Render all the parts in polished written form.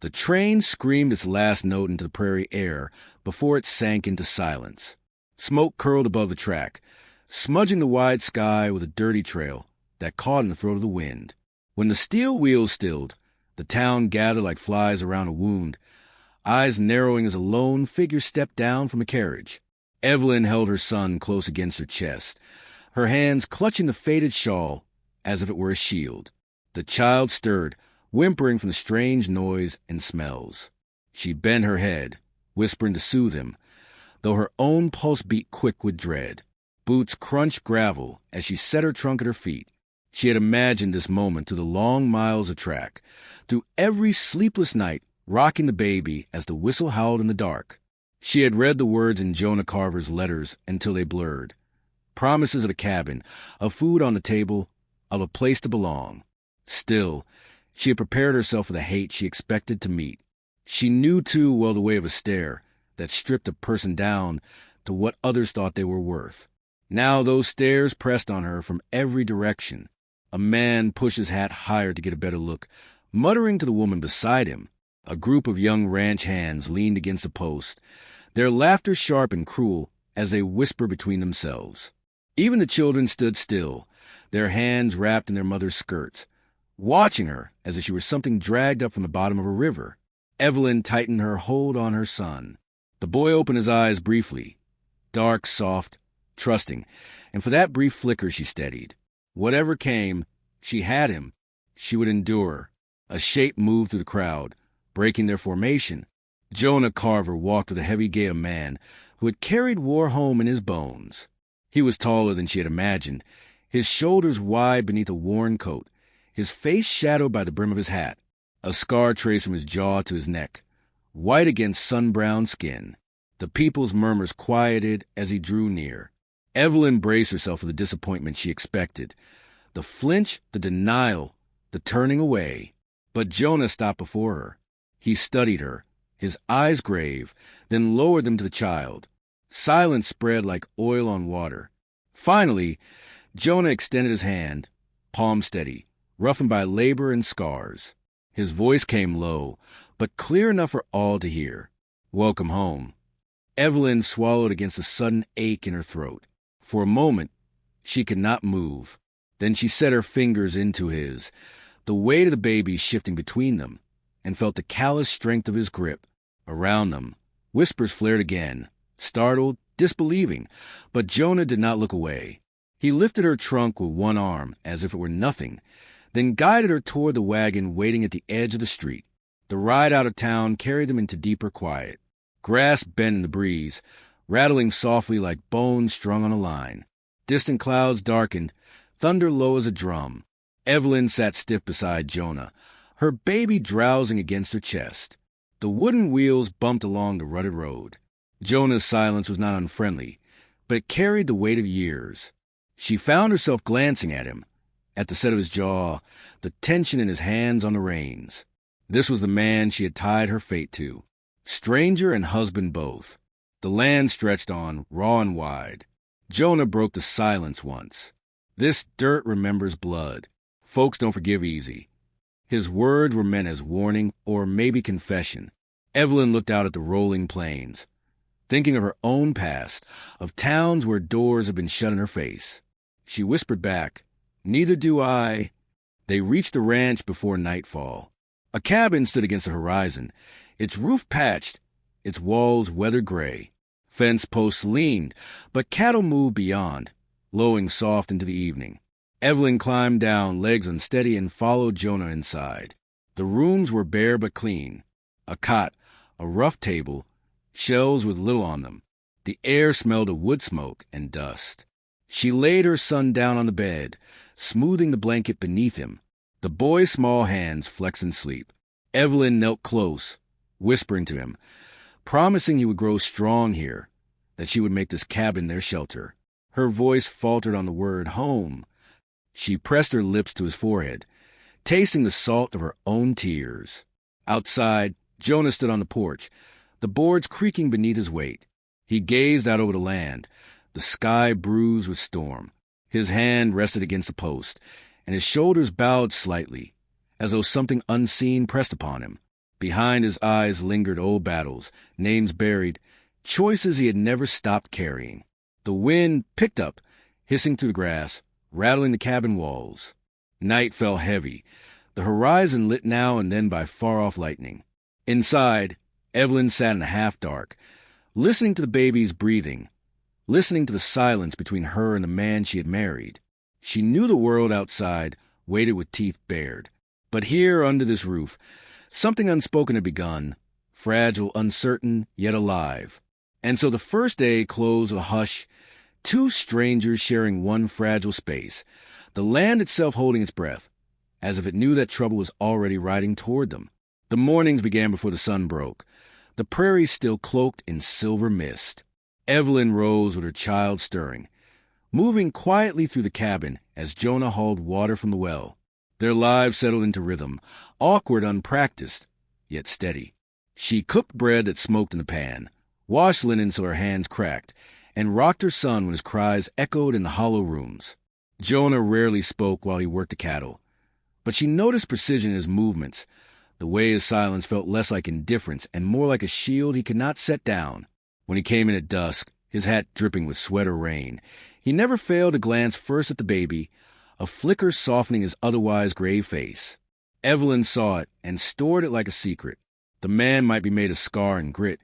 The train screamed its last note into the prairie air before it sank into silence. Smoke curled above the track, smudging the wide sky with a dirty trail that caught in the throat of the wind. When the steel wheels stilled, the town gathered like flies around a wound, eyes narrowing as a lone figure stepped down from a carriage. Evelyn held her son close against her chest, her hands clutching the faded shawl as if it were a shield. The child stirred, whimpering from the strange noise and smells. She bent her head, whispering to soothe him, though her own pulse beat quick with dread. Boots crunched gravel as she set her trunk at her feet. She had imagined this moment through the long miles of track, through every sleepless night, rocking the baby as the whistle howled in the dark. She had read the words in Jonah Carver's letters until they blurred. Promises of a cabin, of food on the table, of a place to belong. Still, she had prepared herself for the hate she expected to meet. She knew too well the way of a stare that stripped a person down to what others thought they were worth. Now those stares pressed on her from every direction. A man pushed his hat higher to get a better look, muttering to the woman beside him. A group of young ranch hands leaned against a post, their laughter sharp and cruel as they whispered between themselves. Even the children stood still, their hands wrapped in their mother's skirts, watching her as if she were something dragged up from the bottom of a river. Evelyn tightened her hold on her son. The boy opened his eyes briefly, dark, soft, trusting, and for that brief flicker she steadied. Whatever came, she had him. She would endure. A shape moved through the crowd, breaking their formation. Jonah Carver walked with a heavy gait of man who had carried war home in his bones. He was taller than she had imagined, his shoulders wide beneath a worn coat, his face shadowed by the brim of his hat, a scar traced from his jaw to his neck, white against sun-browned skin. The people's murmurs quieted as he drew near. Evelyn braced herself for the disappointment she expected, the flinch, the denial, the turning away. But Jonah stopped before her. He studied her, his eyes grave, then lowered them to the child. Silence spread like oil on water. Finally, Jonah extended his hand, palm steady, roughened by labor and scars. His voice came low, but clear enough for all to hear. "Welcome home." Evelyn swallowed against a sudden ache in her throat. For a moment, she could not move. Then she set her fingers into his, the weight of the baby shifting between them, and felt the callous strength of his grip. Around them, whispers flared again, startled, disbelieving, but Jonah did not look away. He lifted her trunk with one arm, as if it were nothing, then guided her toward the wagon waiting at the edge of the street. The ride out of town carried them into deeper quiet. Grass bent in the breeze, rattling softly like bones strung on a line. Distant clouds darkened, thunder low as a drum. Evelyn sat stiff beside Jonah, her baby drowsing against her chest. The wooden wheels bumped along the rutted road. Jonah's silence was not unfriendly, but it carried the weight of years. She found herself glancing at him, at the set of his jaw, the tension in his hands on the reins. This was the man she had tied her fate to, stranger and husband both. The land stretched on, raw and wide. Jonah broke the silence once. "This dirt remembers blood. Folks don't forgive easy." His words were meant as warning or maybe confession. Evelyn looked out at the rolling plains, thinking of her own past, of towns where doors had been shut in her face. She whispered back, "Neither do I." They reached the ranch before nightfall. A cabin stood against the horizon, its roof patched, its walls weathered gray. Fence posts leaned, but cattle moved beyond, lowing soft into the evening. Evelyn climbed down, legs unsteady, and followed Jonah inside. The rooms were bare but clean. A cot, a rough table, shelves with little on them. The air smelled of wood smoke and dust. She laid her son down on the bed, smoothing the blanket beneath him. The boy's small hands flexed in sleep. Evelyn knelt close, whispering to him, promising he would grow strong here, that she would make this cabin their shelter. Her voice faltered on the word home. She pressed her lips to his forehead, tasting the salt of her own tears. Outside, Jonah stood on the porch, the boards creaking beneath his weight. He gazed out over the land, the sky bruised with storm. His hand rested against the post, and his shoulders bowed slightly, as though something unseen pressed upon him. Behind his eyes lingered old battles, names buried, choices he had never stopped carrying. The wind picked up, hissing through the grass, rattling the cabin walls. Night fell heavy, the horizon lit now and then by far-off lightning. Inside, Evelyn sat in the half-dark, listening to the baby's breathing, listening to the silence between her and the man she had married. She knew the world outside waited with teeth bared. But here, under this roof, something unspoken had begun, fragile, uncertain, yet alive. And so the first day closed with a hush, two strangers sharing one fragile space, the land itself holding its breath, as if it knew that trouble was already riding toward them. The mornings began before the sun broke, the prairie still cloaked in silver mist. Evelyn rose with her child stirring, moving quietly through the cabin as Jonah hauled water from the well. Their lives settled into rhythm, awkward, unpracticed, yet steady. She cooked bread that smoked in the pan, washed linen so her hands cracked, and rocked her son when his cries echoed in the hollow rooms. Jonah rarely spoke while he worked the cattle, but she noticed precision in his movements, the way his silence felt less like indifference and more like a shield he could not set down. When he came in at dusk, his hat dripping with sweat or rain, he never failed to glance first at the baby, a flicker softening his otherwise grave face. Evelyn saw it and stored it like a secret. The man might be made of scar and grit,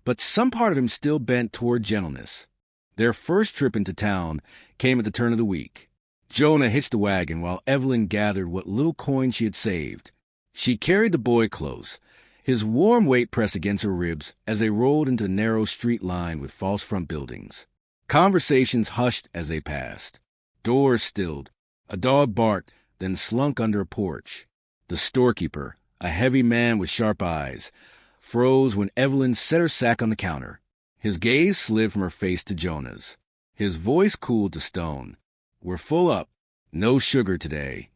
but some part of him still bent toward gentleness. Their first trip into town came at the turn of the week. Jonah hitched the wagon while Evelyn gathered what little coin she had saved. She carried the boy close, his warm weight pressed against her ribs as they rolled into the narrow street lined with false front buildings. Conversations hushed as they passed. Doors stilled. A dog barked, then slunk under a porch. The storekeeper, a heavy man with sharp eyes, froze when Evelyn set her sack on the counter. His gaze slid from her face to Jonah's. His voice cooled to stone. "We're full up. No sugar today."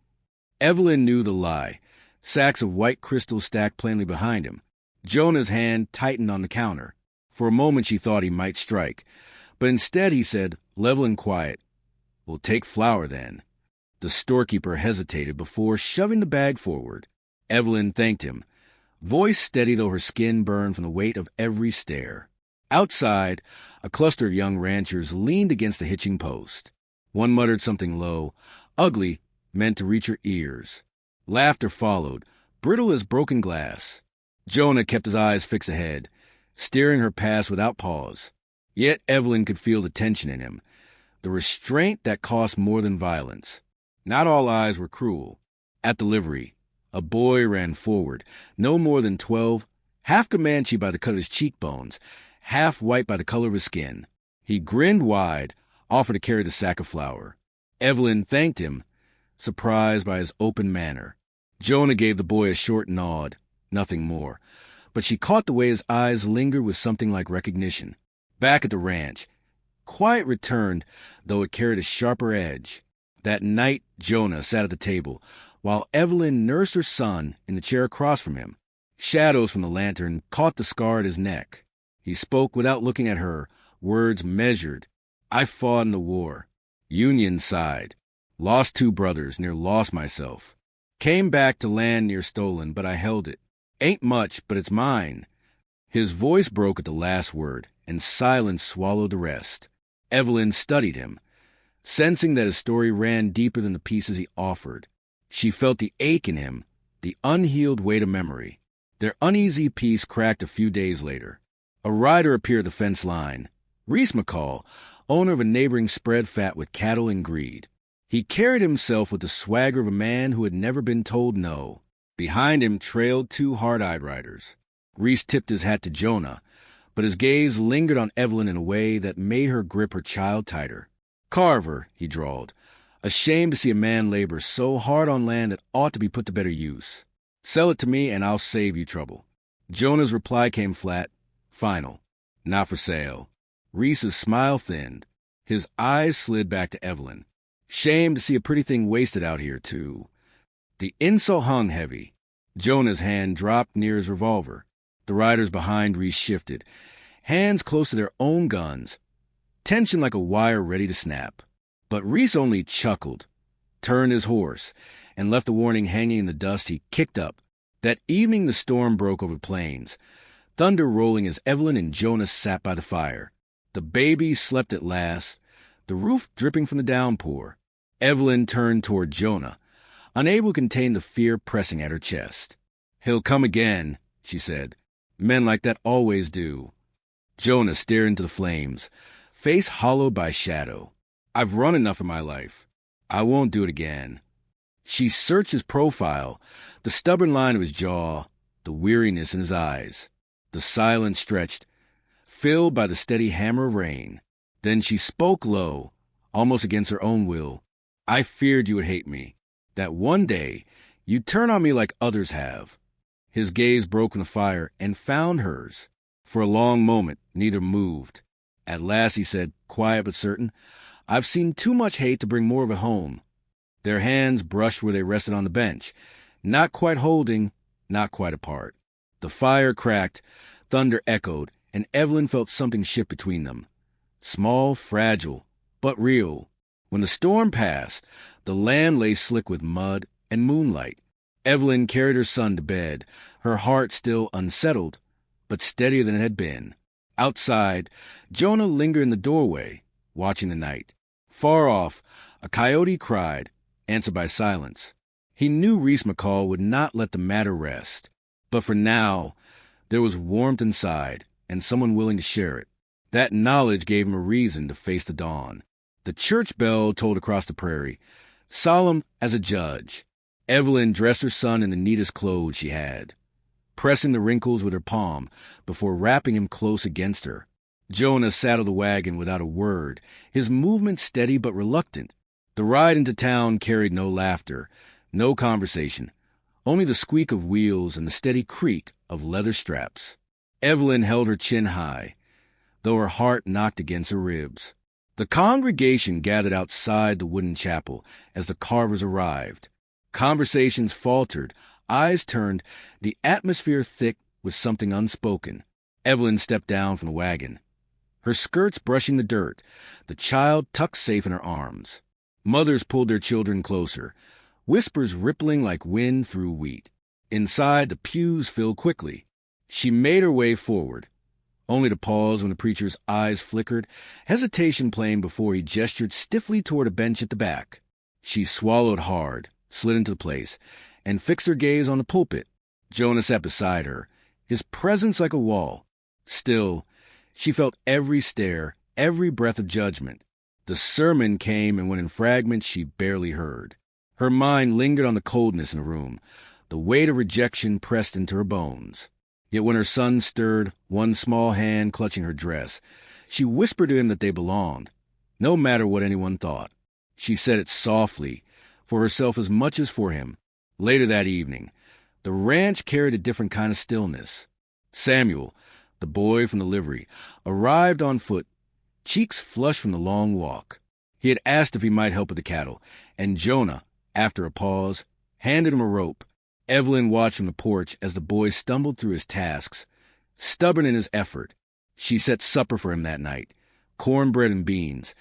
Evelyn knew the lie. Sacks of white crystal stacked plainly behind him. Jonah's hand tightened on the counter. For a moment she thought he might strike, but instead he said, level and quiet, "We'll take flour then." The storekeeper hesitated before shoving the bag forward. Evelyn thanked him, voice steady though her skin burned from the weight of every stare. Outside, a cluster of young ranchers leaned against the hitching post. One muttered something low, ugly, meant to reach her ears. Laughter followed, brittle as broken glass. Jonah kept his eyes fixed ahead, steering her past without pause. Yet Evelyn could feel the tension in him, the restraint that cost more than violence. Not all eyes were cruel. At the livery, a boy ran forward, no more than 12, half Comanche by the cut of his cheekbones, half white by the color of his skin. He grinned wide, offered to carry the sack of flour. Evelyn thanked him, surprised by his open manner. Jonah gave the boy a short nod, nothing more, but she caught the way his eyes lingered with something like recognition. Back at the ranch, quiet returned, though it carried a sharper edge. That night Jonah sat at the table, while Evelyn nursed her son in the chair across from him. Shadows from the lantern caught the scar at his neck. He spoke without looking at her, words measured. "I fought in the war. Union side. Lost 2 brothers, near lost myself. Came back to land near stolen, but I held it. Ain't much, but it's mine." His voice broke at the last word, and silence swallowed the rest. Evelyn studied him, sensing that his story ran deeper than the pieces he offered. She felt the ache in him, the unhealed weight of memory. Their uneasy peace cracked a few days later. A rider appeared at the fence line. Reese McCall, owner of a neighboring spread fat with cattle and greed. He carried himself with the swagger of a man who had never been told no. Behind him trailed 2 hard-eyed riders. Reese tipped his hat to Jonah, but his gaze lingered on Evelyn in a way that made her grip her child tighter. "Carver," he drawled, ashamed to see a man labor so hard on land that ought to be put to better use. "Sell it to me and I'll save you trouble." Jonah's reply came flat, final. "Not for sale." Reese's smile thinned. His eyes slid back to Evelyn. Shame to see a pretty thing wasted out here, too. The insult hung heavy. Jonah's hand dropped near his revolver. The riders behind Reese shifted, hands close to their own guns, tension like a wire ready to snap. But Reese only chuckled, turned his horse, and left a warning hanging in the dust. He kicked up, That evening the storm broke over the plains, thunder rolling as Evelyn and Jonah sat by the fire. The baby slept at last, the roof dripping from the downpour. Evelyn turned toward Jonah, unable to contain the fear pressing at her chest. "He'll come again," she said. "Men like that always do." Jonah stared into the flames, face hollowed by shadow. "I've run enough in my life. I won't do it again." She searched his profile, the stubborn line of his jaw, the weariness in his eyes. The silence stretched, filled by the steady hammer of rain. Then she spoke low, almost against her own will. "I feared you would hate me, that one day you'd turn on me like others have." His gaze broke from the fire and found hers. For a long moment, neither moved. At last he said, quiet but certain, "I've seen too much hate to bring more of it home." Their hands brushed where they rested on the bench, not quite holding, not quite apart. The fire cracked, thunder echoed, and Evelyn felt something shift between them. Small, fragile, but real. When the storm passed, the land lay slick with mud and moonlight. Evelyn carried her son to bed, her heart still unsettled, but steadier than it had been. Outside, Jonah lingered in the doorway, watching the night. Far off, a coyote cried, answered by silence. He knew Reese McCall would not let the matter rest. But for now, there was warmth inside, and someone willing to share it. That knowledge gave him a reason to face the dawn. The church bell tolled across the prairie, solemn as a judge. Evelyn dressed her son in the neatest clothes she had, pressing the wrinkles with her palm before wrapping him close against her. Jonah saddled the wagon without a word, his movement steady but reluctant. The ride into town carried no laughter, no conversation, only the squeak of wheels and the steady creak of leather straps. Evelyn held her chin high, though her heart knocked against her ribs. The congregation gathered outside the wooden chapel as the carvers arrived. Conversations faltered, eyes turned, the atmosphere thick with something unspoken. Evelyn stepped down from the wagon, her skirts brushing the dirt, the child tucked safe in her arms. Mothers pulled their children closer, whispers rippling like wind through wheat. Inside, the pews filled quickly. She made her way forward, only to pause when the preacher's eyes flickered, hesitation playing before he gestured stiffly toward a bench at the back. She swallowed hard, slid into place, and fixed her gaze on the pulpit. Jonah sat beside her, his presence like a wall. Still, she felt every stare, every breath of judgment. The sermon came and went in fragments she barely heard. Her mind lingered on the coldness in the room, the weight of rejection pressed into her bones. Yet when her son stirred, one small hand clutching her dress, she whispered to him that they belonged, no matter what anyone thought. She said it softly, for herself as much as for him. Later that evening, the ranch carried a different kind of stillness. Samuel, the boy from the livery, arrived on foot, cheeks flushed from the long walk. He had asked if he might help with the cattle, and Jonah, after a pause, handed him a rope. Evelyn watched from the porch as the boy stumbled through his tasks, stubborn in his effort. She set supper for him that night, cornbread and beans,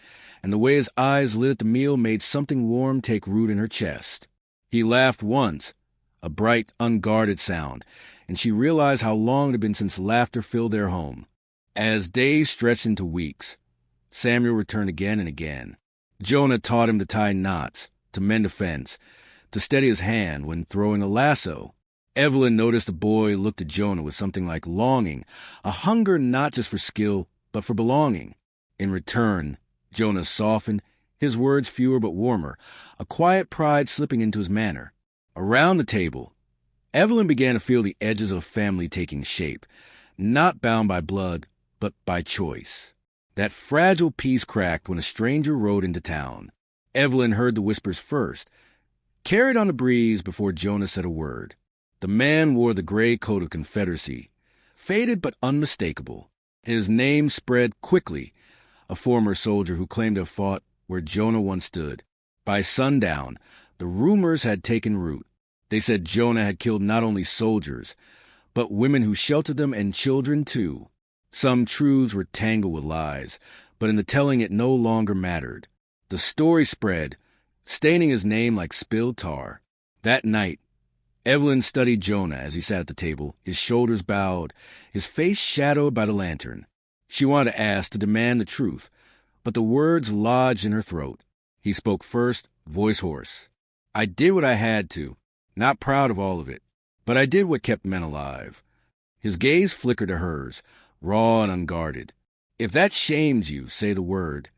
and the way his eyes lit at the meal made something warm take root in her chest. He laughed once, a bright, unguarded sound, and she realized how long it had been since laughter filled their home. As days stretched into weeks, Samuel returned again and again. Jonah taught him to tie knots, to mend a fence, to steady his hand when throwing a lasso. Evelyn noticed the boy looked at Jonah with something like longing, a hunger not just for skill, but for belonging. In return, Jonah softened, his words fewer but warmer, a quiet pride slipping into his manner. Around the table, Evelyn began to feel the edges of a family taking shape, not bound by blood, but by choice. That fragile peace cracked when a stranger rode into town. Evelyn heard the whispers first, carried on the breeze before Jonah said a word. The man wore the gray coat of Confederacy, faded but unmistakable. His name spread quickly, a former soldier who claimed to have fought where Jonah once stood. By sundown, the rumors had taken root. They said Jonah had killed not only soldiers, but women who sheltered them and children too. Some truths were tangled with lies, but in the telling it no longer mattered. The story spread, staining his name like spilled tar. That night, Evelyn studied Jonah as he sat at the table, his shoulders bowed, his face shadowed by the lantern. She wanted to ask, to demand the truth, but the words lodged in her throat. He spoke first, voice hoarse. I did what I had to, not proud of all of it, but I did what kept men alive. His gaze flickered to hers, raw and unguarded. If that shames you, say the word.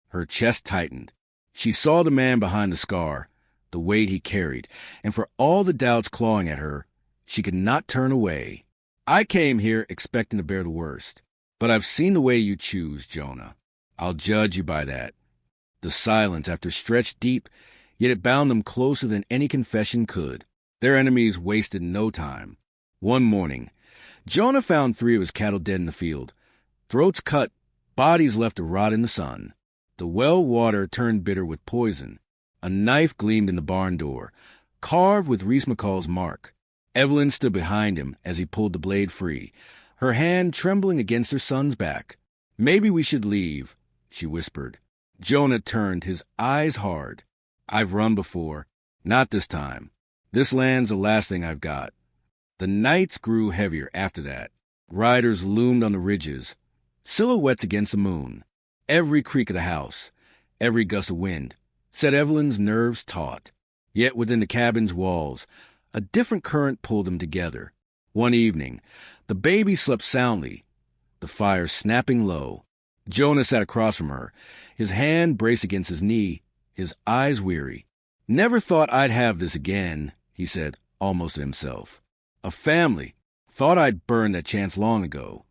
Her chest tightened. She saw the man behind the scar, the weight he carried, and for all the doubts clawing at her, she could not turn away. I came here expecting to bear the worst, but I've seen the way you choose, Jonah. I'll judge you by that. The silence, after stretched deep, yet it bound them closer than any confession could. Their enemies wasted no time. One morning, Jonah found 3 of his cattle dead in the field, throats cut, bodies left to rot in the sun. The well water turned bitter with poison. A knife gleamed in the barn door, carved with Reese McCall's mark. Evelyn stood behind him as he pulled the blade free, her hand trembling against her son's back. Maybe we should leave, she whispered. Jonah turned, his eyes hard. I've run before. Not this time. This land's the last thing I've got. The nights grew heavier after that. Riders loomed on the ridges, silhouettes against the moon. Every creak of the house, every gust of wind, set Evelyn's nerves taut. Yet within the cabin's walls, a different current pulled them together. One evening, the baby slept soundly, the fire snapping low. Jonah sat across from her, his hand braced against his knee, his eyes weary. Never thought I'd have this again, he said, almost to himself. A family. Thought I'd burned that chance long ago.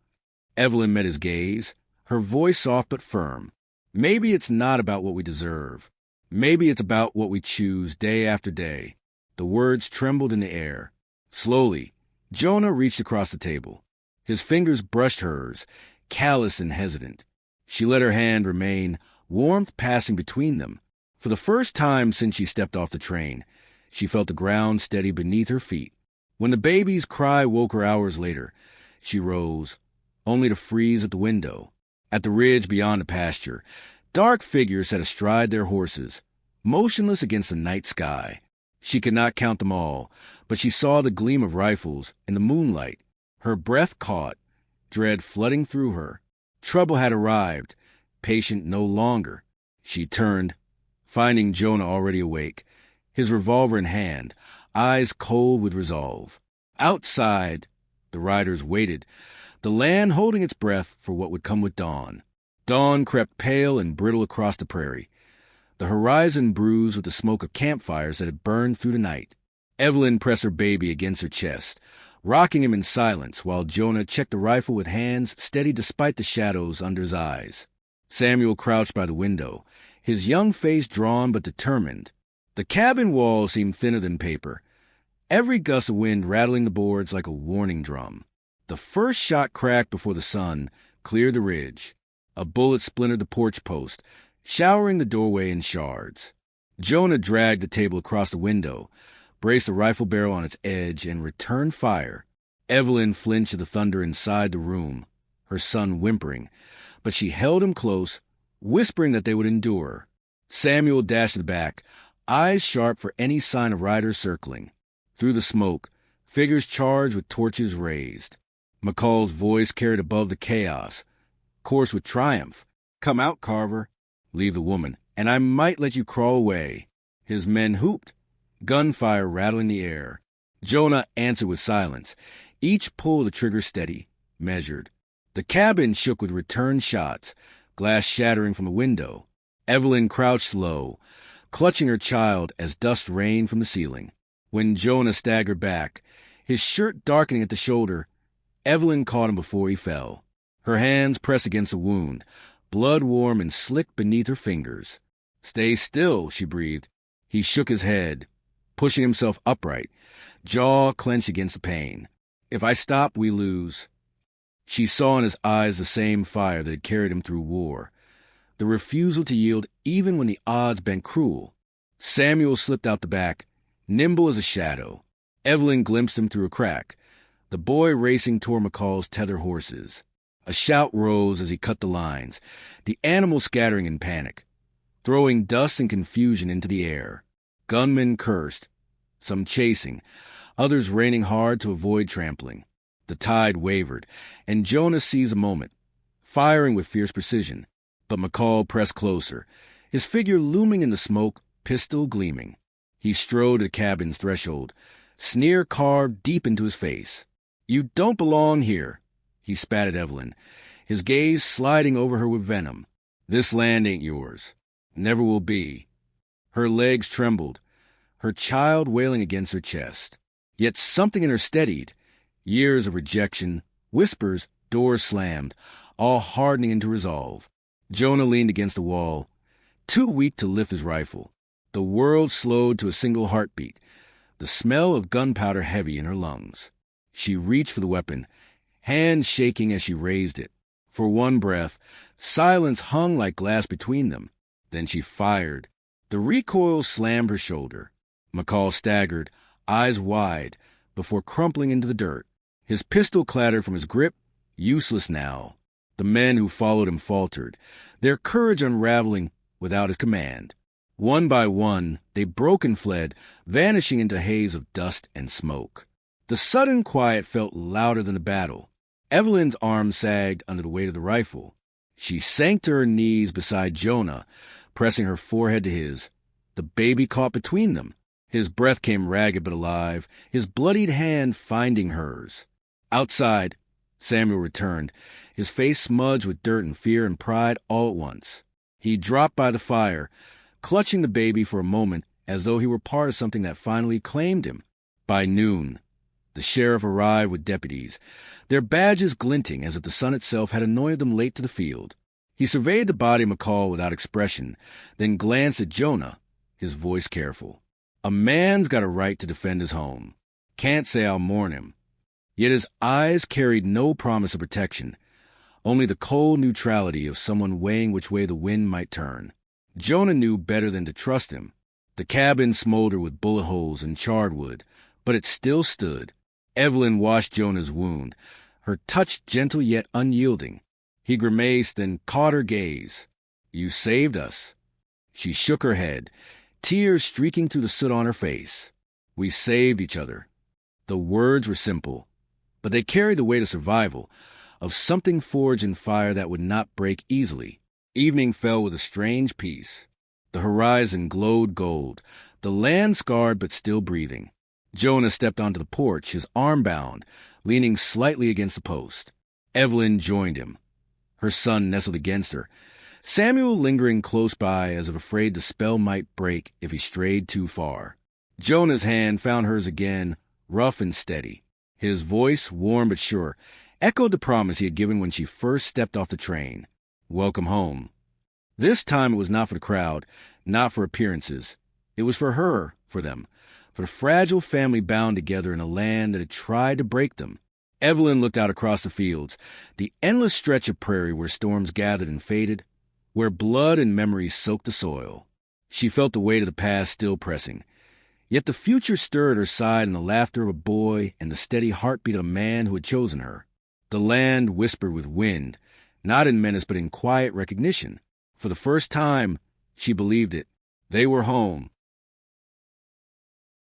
Evelyn met his gaze, her voice soft but firm. Maybe it's not about what we deserve. Maybe it's about what we choose day after day. The words trembled in the air. Slowly, Jonah reached across the table. His fingers brushed hers, callous and hesitant. She let her hand remain, warmth passing between them. For the first time since she stepped off the train, she felt the ground steady beneath her feet. When the baby's cry woke her hours later, she rose, only to freeze at the window. At the ridge beyond the pasture, dark figures sat astride their horses, motionless against the night sky. She could not count them all, but she saw the gleam of rifles in the moonlight. Her breath caught, dread flooding through her. Trouble had arrived, patient no longer. She turned, finding Jonah already awake, his revolver in hand, eyes cold with resolve. Outside, the riders waited, the land holding its breath for what would come with dawn. Dawn crept pale and brittle across the prairie, the horizon bruised with the smoke of campfires that had burned through the night. Evelyn pressed her baby against her chest, rocking him in silence while Jonah checked the rifle with hands steady despite the shadows under his eyes. Samuel crouched by the window, his young face drawn but determined. The cabin wall seemed thinner than paper, every gust of wind rattling the boards like a warning drum. The first shot cracked before the sun cleared the ridge. A bullet splintered the porch post, showering the doorway in shards. Jonah dragged the table across the window, braced the rifle barrel on its edge, and returned fire. Evelyn flinched at the thunder inside the room, her son whimpering, but she held him close, whispering that they would endure. Samuel dashed to the back, eyes sharp for any sign of riders circling. Through the smoke, figures charged with torches raised. McCall's voice carried above the chaos, coarse with triumph. Come out, Carver. Leave the woman, and I might let you crawl away. His men hooped, gunfire rattling the air. Jonah answered with silence. Each pulled the trigger steady, measured. The cabin shook with returned shots, glass shattering from the window. Evelyn crouched low, clutching her child as dust rained from the ceiling. When Jonah staggered back, his shirt darkening at the shoulder, Evelyn caught him before he fell. Her hands pressed against the wound, blood warm and slick beneath her fingers. Stay still, she breathed. He shook his head, pushing himself upright, jaw clenched against the pain. If I stop, we lose. She saw in his eyes the same fire that had carried him through war, the refusal to yield even when the odds bent cruel. Samuel slipped out the back, nimble as a shadow. Evelyn glimpsed him through a crack, the boy racing toward McCall's tether horses. A shout rose as he cut the lines, the animals scattering in panic, throwing dust and confusion into the air. Gunmen cursed, some chasing, others raining hard to avoid trampling. The tide wavered, and Jonah seized a moment, firing with fierce precision. But McCall pressed closer, his figure looming in the smoke, pistol gleaming. He strode to the cabin's threshold, sneer carved deep into his face. "You don't belong here," he spat at Evelyn, his gaze sliding over her with venom. "This land ain't yours. Never will be." Her legs trembled, her child wailing against her chest. Yet something in her steadied. Years of rejection, whispers, doors slammed, all hardening into resolve. Jonah leaned against the wall, too weak to lift his rifle. The world slowed to a single heartbeat, the smell of gunpowder heavy in her lungs. She reached for the weapon, hands shaking as she raised it. For one breath, silence hung like glass between them. Then she fired. The recoil slammed her shoulder. McCall staggered, eyes wide, before crumpling into the dirt. His pistol clattered from his grip, useless now. The men who followed him faltered, their courage unraveling without his command. One by one, they broke and fled, vanishing into a haze of dust and smoke. The sudden quiet felt louder than the battle. Evelyn's arms sagged under the weight of the rifle. She sank to her knees beside Jonah, pressing her forehead to his. The baby caught between them. His breath came ragged but alive, his bloodied hand finding hers. Outside, Samuel returned, his face smudged with dirt and fear and pride all at once. He dropped by the fire, clutching the baby for a moment as though he were part of something that finally claimed him. By noon, the sheriff arrived with deputies, their badges glinting as if the sun itself had anointed them late to the field. He surveyed the body of McCall without expression, then glanced at Jonah, his voice careful. "A man's got a right to defend his home. Can't say I'll mourn him." Yet his eyes carried no promise of protection, only the cold neutrality of someone weighing which way the wind might turn. Jonah knew better than to trust him. The cabin smoldered with bullet holes and charred wood, but it still stood. Evelyn washed Jonah's wound, her touch gentle yet unyielding. He grimaced, then caught her gaze. "You saved us." She shook her head, tears streaking through the soot on her face. "We saved each other." The words were simple, but they carried the weight of survival, of something forged in fire that would not break easily. Evening fell with a strange peace. The horizon glowed gold, the land scarred but still breathing. Jonah stepped onto the porch, his arm bound, leaning slightly against the post. Evelyn joined him. Her son nestled against her, Samuel lingering close by as if afraid the spell might break if he strayed too far. Jonah's hand found hers again, rough and steady. His voice, warm but sure, echoed the promise he had given when she first stepped off the train. Welcome home. This time it was not for the crowd, not for appearances. It was for her, for them, for the fragile family bound together in a land that had tried to break them. Evelyn looked out across the fields, the endless stretch of prairie where storms gathered and faded, where blood and memories soaked the soil. She felt the weight of the past still pressing. Yet the future stirred her side in the laughter of a boy and the steady heartbeat of a man who had chosen her. The land whispered with wind, not in menace but in quiet recognition. For the first time, she believed it. They were home.